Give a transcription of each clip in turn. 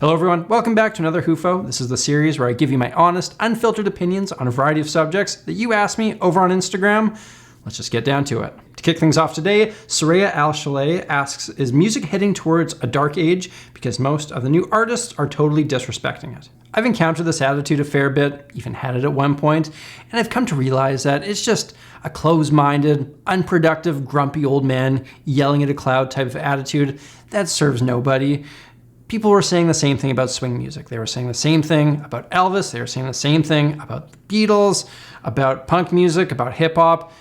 Hello everyone, welcome back to another Hoofo. This is the series where I give you my honest, unfiltered opinions on a variety of subjects that you ask me over on Instagram. Let's just get down to it. To kick things off today, Soraya Al-Shalay asks, is music heading towards a dark age because most of the new artists are totally disrespecting it? I've encountered this attitude a fair bit, even had it at one point, and I've come to realize that it's just a closed-minded, unproductive, grumpy old man yelling at a cloud type of attitude that serves nobody. People were saying the same thing about swing music. They were saying the same thing about Elvis. They were saying the same thing about the Beatles, about punk music, about hip hop,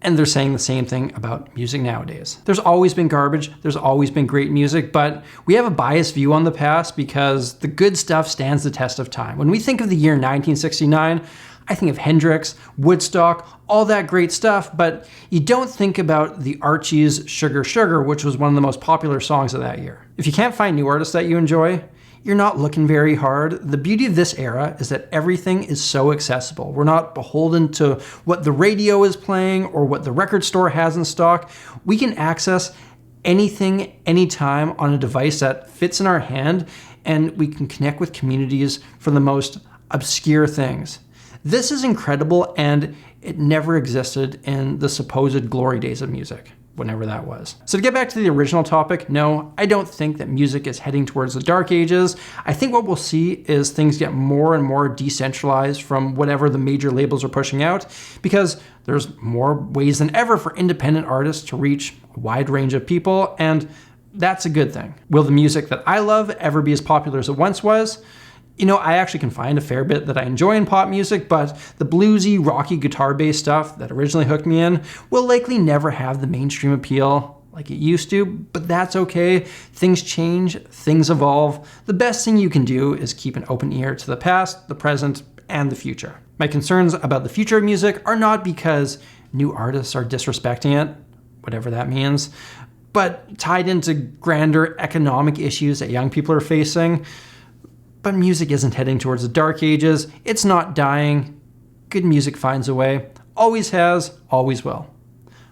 and they're saying the same thing about music nowadays. There's always been garbage. There's always been great music, but we have a biased view on the past because the good stuff stands the test of time. When we think of the year 1969, I think of Hendrix, Woodstock, all that great stuff, but you don't think about the Archies' Sugar Sugar, which was one of the most popular songs of that year. If you can't find new artists that you enjoy, you're not looking very hard. The beauty of this era is that everything is so accessible. We're not beholden to what the radio is playing or what the record store has in stock. We can access anything, anytime on a device that fits in our hand, and we can connect with communities for the most obscure things. This is incredible, and it never existed in the supposed glory days of music, whenever that was. So to get back to the original topic, no, I don't think that music is heading towards the dark ages. I think what we'll see is things get more and more decentralized from whatever the major labels are pushing out, because there's more ways than ever for independent artists to reach a wide range of people, and that's a good thing. Will the music that I love ever be as popular as it once was? You know, I actually can find a fair bit that I enjoy in pop music, but the bluesy, rocky, guitar-based stuff that originally hooked me in will likely never have the mainstream appeal like it used to, but that's okay. Things change, things evolve. The best thing you can do is keep an open ear to the past, the present, and the future. My concerns about the future of music are not because new artists are disrespecting it, whatever that means, but tied into grander economic issues that young people are facing. But music isn't heading towards the dark ages. It's not dying. Good music finds a way. Always has, always will.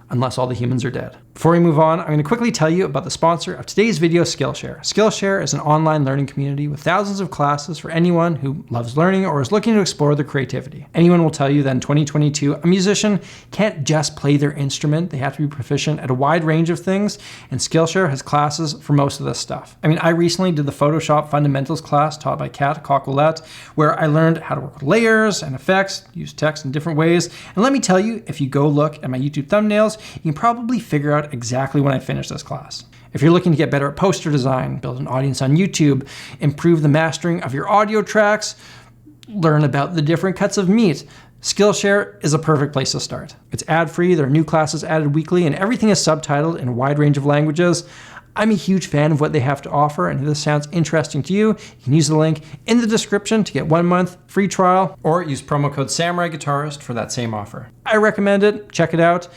Unless all the humans are dead. Before we move on, I'm going to quickly tell you about the sponsor of today's video, Skillshare. Skillshare is an online learning community with thousands of classes for anyone who loves learning or is looking to explore their creativity. Anyone will tell you that in 2022, a musician can't just play their instrument. They have to be proficient at a wide range of things, and Skillshare has classes for most of this stuff. I mean, I recently did the Photoshop Fundamentals class taught by Kat Coquillette, where I learned how to work with layers and effects, use text in different ways. And let me tell you, if you go look at my YouTube thumbnails, you can probably figure out exactly when I finish this class. If you're looking to get better at poster design, build an audience on YouTube, improve the mastering of your audio tracks, learn about the different cuts of meat, Skillshare is a perfect place to start. It's ad-free, there are new classes added weekly, and everything is subtitled in a wide range of languages. I'm a huge fan of what they have to offer, and if this sounds interesting to you, you can use the link in the description to get 1 month free trial, or use promo code Samurai Guitarist for that same offer. I recommend it, check it out.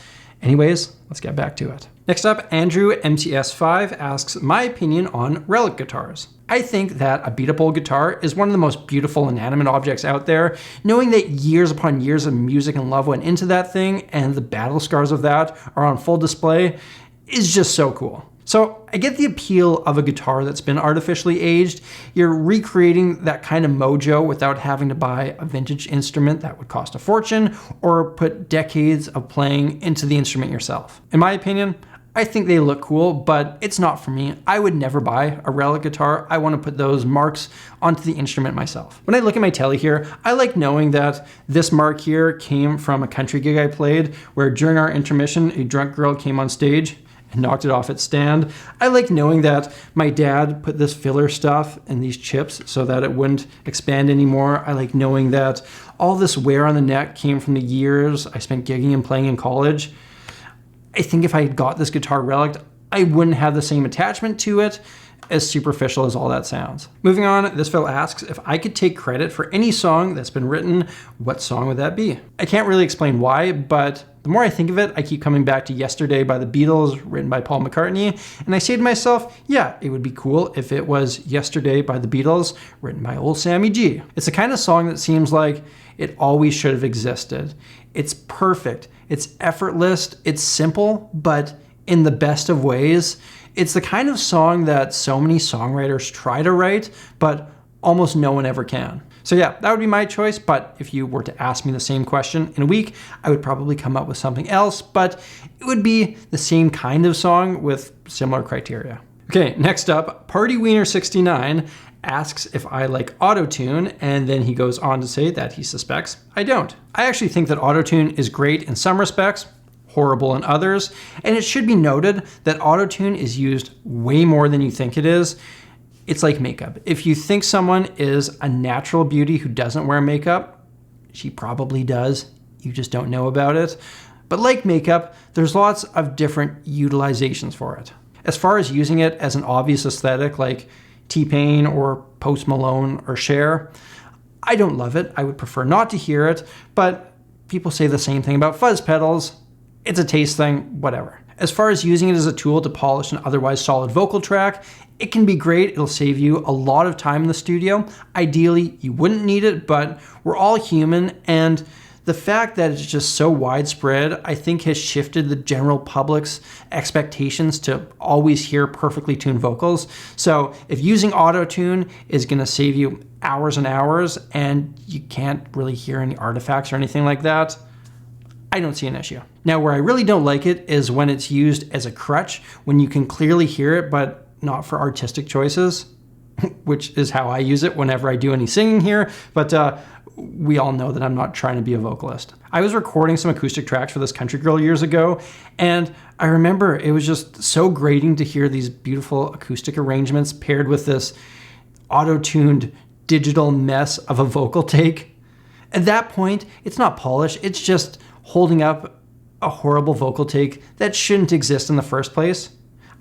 Anyways, let's get back to it. Next up, Andrew MTS5 asks my opinion on Relic Guitars. I think that a beat-up old guitar is one of the most beautiful inanimate objects out there. Knowing that years upon years of music and love went into that thing and the battle scars of that are on full display is just so cool. So I get the appeal of a guitar that's been artificially aged. You're recreating that kind of mojo without having to buy a vintage instrument that would cost a fortune or put decades of playing into the instrument yourself. In my opinion, I think they look cool, but it's not for me. I would never buy a Relic guitar. I want to put those marks onto the instrument myself. When I look at my telly here, I like knowing that this mark here came from a country gig I played where during our intermission, a drunk girl came on stage and knocked it off its stand. I like knowing that my dad put this filler stuff in these chips so that it wouldn't expand anymore. I like knowing that all this wear on the neck came from the years I spent gigging and playing in college. I think if I had got this guitar Relic, I wouldn't have the same attachment to it, as superficial as all that sounds. Moving on, this fellow asks, if I could take credit for any song that's been written, what song would that be? I can't really explain why, but the more I think of it, I keep coming back to Yesterday by the Beatles, written by Paul McCartney, and I say to myself, yeah, it would be cool if it was Yesterday by the Beatles, written by old Sammy G. It's the kind of song that seems like it always should have existed. It's perfect, it's effortless, it's simple, but in the best of ways, It's the kind of song that so many songwriters try to write, but almost no one ever can. So yeah, that would be my choice, but if you were to ask me the same question in a week, I would probably come up with something else, but it would be the same kind of song with similar criteria. Okay, next up, Party Wiener 69 asks if I like autotune, and then he goes on to say that he suspects I don't. I actually think that autotune is great in some respects, horrible in others, and it should be noted that autotune is used way more than you think it is. It's like makeup. If you think someone is a natural beauty who doesn't wear makeup, she probably does. You just don't know about it. But like makeup, there's lots of different utilizations for it. As far as using it as an obvious aesthetic like T-Pain or Post Malone or Cher, I don't love it. I would prefer not to hear it, but people say the same thing about fuzz pedals. It's a taste thing, whatever. As far as using it as a tool to polish an otherwise solid vocal track, it can be great. It'll save you a lot of time in the studio. Ideally, you wouldn't need it, but we're all human, and the fact that it's just so widespread, I think has shifted the general public's expectations to always hear perfectly tuned vocals. So if using auto-tune is gonna save you hours and hours and you can't really hear any artifacts or anything like that, I don't see an issue. Now, where I really don't like it is when it's used as a crutch, when you can clearly hear it, but not for artistic choices, which is how I use it whenever I do any singing here. But we all know that I'm not trying to be a vocalist. I was recording some acoustic tracks for this country girl years ago, and I remember it was just so grating to hear these beautiful acoustic arrangements paired with this auto-tuned digital mess of a vocal take. At that point, it's not polish, it's just holding up a horrible vocal take that shouldn't exist in the first place.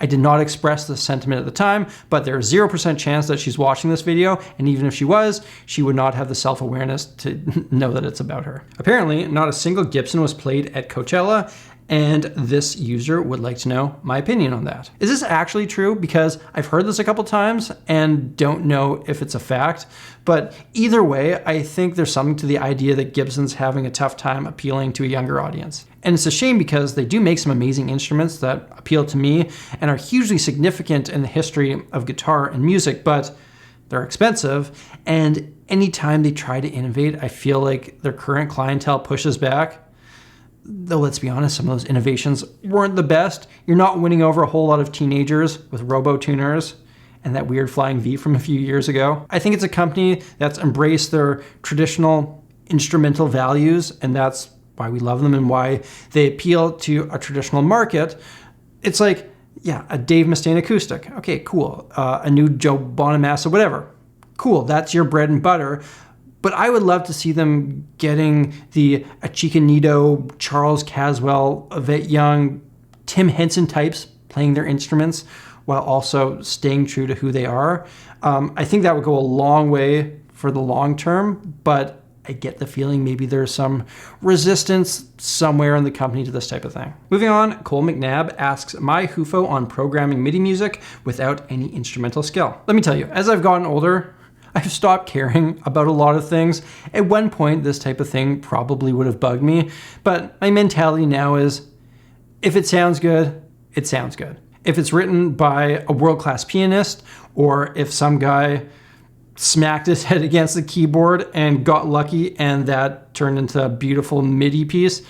I did not express this sentiment at the time, but there's 0% chance that she's watching this video, and even if she was, she would not have the self-awareness to know that it's about her. Apparently, not a single Gibson was played at Coachella, and this user would like to know my opinion on that. Is this actually true? Because I've heard this a couple times and don't know if it's a fact, but either way, I think there's something to the idea that Gibson's having a tough time appealing to a younger audience. And it's a shame because they do make some amazing instruments that appeal to me and are hugely significant in the history of guitar and music, but they're expensive. And anytime they try to innovate, I feel like their current clientele pushes back. Though let's be honest, some of those innovations weren't the best. You're not winning over a whole lot of teenagers with robo-tuners and that weird flying V from a few years ago. I think it's a company that's embraced their traditional instrumental values, and that's why we love them and why they appeal to a traditional market. It's like, yeah, a Dave Mustaine acoustic. Okay, cool. A new Joe Bonamassa, whatever. Cool, that's your bread and butter. But I would love to see them getting the Achicanito, Charles Caswell, Yvette Young, Tim Henson types playing their instruments while also staying true to who they are. I think that would go a long way for the long term, but I get the feeling maybe there's some resistance somewhere in the company to this type of thing. Moving on, Cole McNabb asks my HUFO on programming MIDI music without any instrumental skill. Let me tell you, as I've gotten older, I've stopped caring about a lot of things. At one point, this type of thing probably would have bugged me, but my mentality now is, if it sounds good, it sounds good. If it's written by a world-class pianist, or if some guy smacked his head against the keyboard and got lucky and that turned into a beautiful MIDI piece,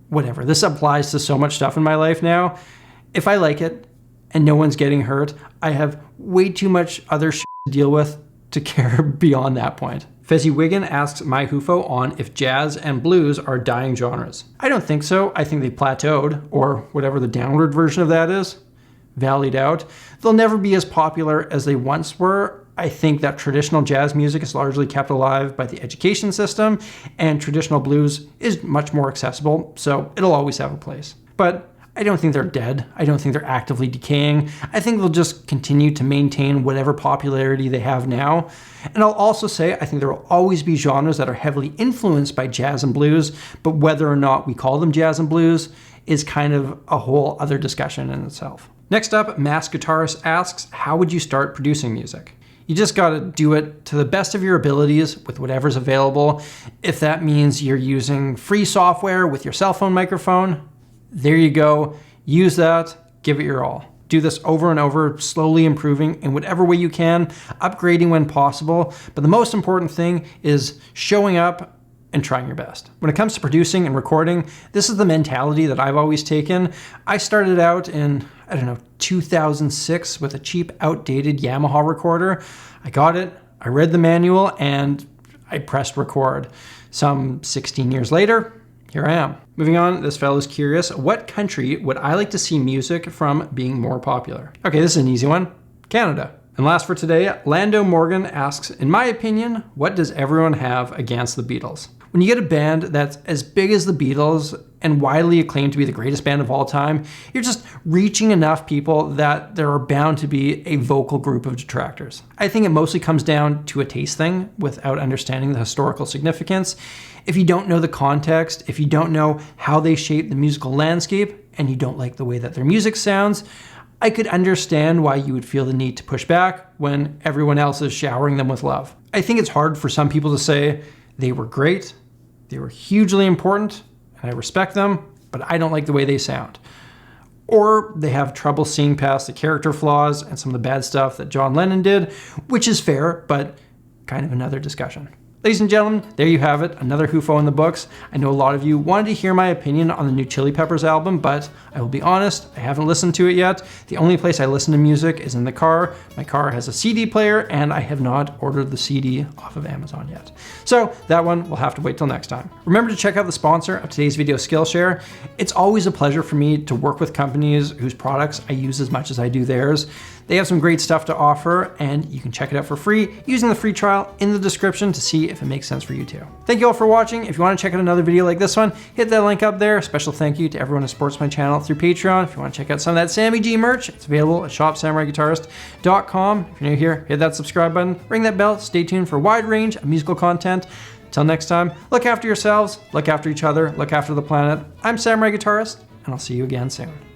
whatever. This applies to so much stuff in my life now. If I like it and no one's getting hurt, I have way too much other shit to deal with to care beyond that point. Fezzy Wiggin asks my HUFO on if jazz and blues are dying genres. I don't think so. I think they plateaued, or whatever the downward version of that is, valleyed out. They'll never be as popular as they once were. I think that traditional jazz music is largely kept alive by the education system, and traditional blues is much more accessible, so it'll always have a place. But I don't think they're dead. I don't think they're actively decaying. I think they'll just continue to maintain whatever popularity they have now. And I'll also say I think there will always be genres that are heavily influenced by jazz and blues, but whether or not we call them jazz and blues is kind of a whole other discussion in itself. Next up, Mass Guitarist asks, how would you start producing music? You just gotta do it to the best of your abilities with whatever's available. If that means you're using free software with your cell phone microphone, there you go. Use that, give it your all. Do this over and over, slowly improving in whatever way you can, upgrading when possible. But the most important thing is showing up and trying your best. When it comes to producing and recording, this is the mentality that I've always taken. I started out in, 2006 with a cheap, outdated Yamaha recorder. I got it, I read the manual, and I pressed record. Some 16 years later, here I am. Moving on, this fellow's curious, what country would I like to see music from being more popular? Okay, this is an easy one, Canada. And last for today, Lando Morgan asks, in my opinion, what does everyone have against the Beatles? When you get a band that's as big as the Beatles and widely acclaimed to be the greatest band of all time, you're just reaching enough people that there are bound to be a vocal group of detractors. I think it mostly comes down to a taste thing without understanding the historical significance. If you don't know the context, if you don't know how they shape the musical landscape, and you don't like the way that their music sounds, I could understand why you would feel the need to push back when everyone else is showering them with love. I think it's hard for some people to say they were great, they were hugely important, and I respect them, but I don't like the way they sound. Or they have trouble seeing past the character flaws and some of the bad stuff that John Lennon did, which is fair, but kind of another discussion. Ladies and gentlemen, there you have it, another Whofo in the books. I know a lot of you wanted to hear my opinion on the new Chili Peppers album, but I will be honest, I haven't listened to it yet. The only place I listen to music is in the car. My car has a CD player, and I have not ordered the CD off of Amazon yet. So that one will have to wait till next time. Remember to check out the sponsor of today's video, Skillshare. It's always a pleasure for me to work with companies whose products I use as much as I do theirs. They have some great stuff to offer, and you can check it out for free using the free trial in the description to see if it makes sense for you too. Thank you all for watching. If you want to check out another video like this one, hit that link up there. Special thank you to everyone who supports my channel through Patreon. If you want to check out some of that Sammy G merch, it's available at shopsamuraiguitarist.com. If you're new here, hit that subscribe button, ring that bell, stay tuned for a wide range of musical content. Until next time, look after yourselves, look after each other, look after the planet. I'm Samurai Guitarist, and I'll see you again soon.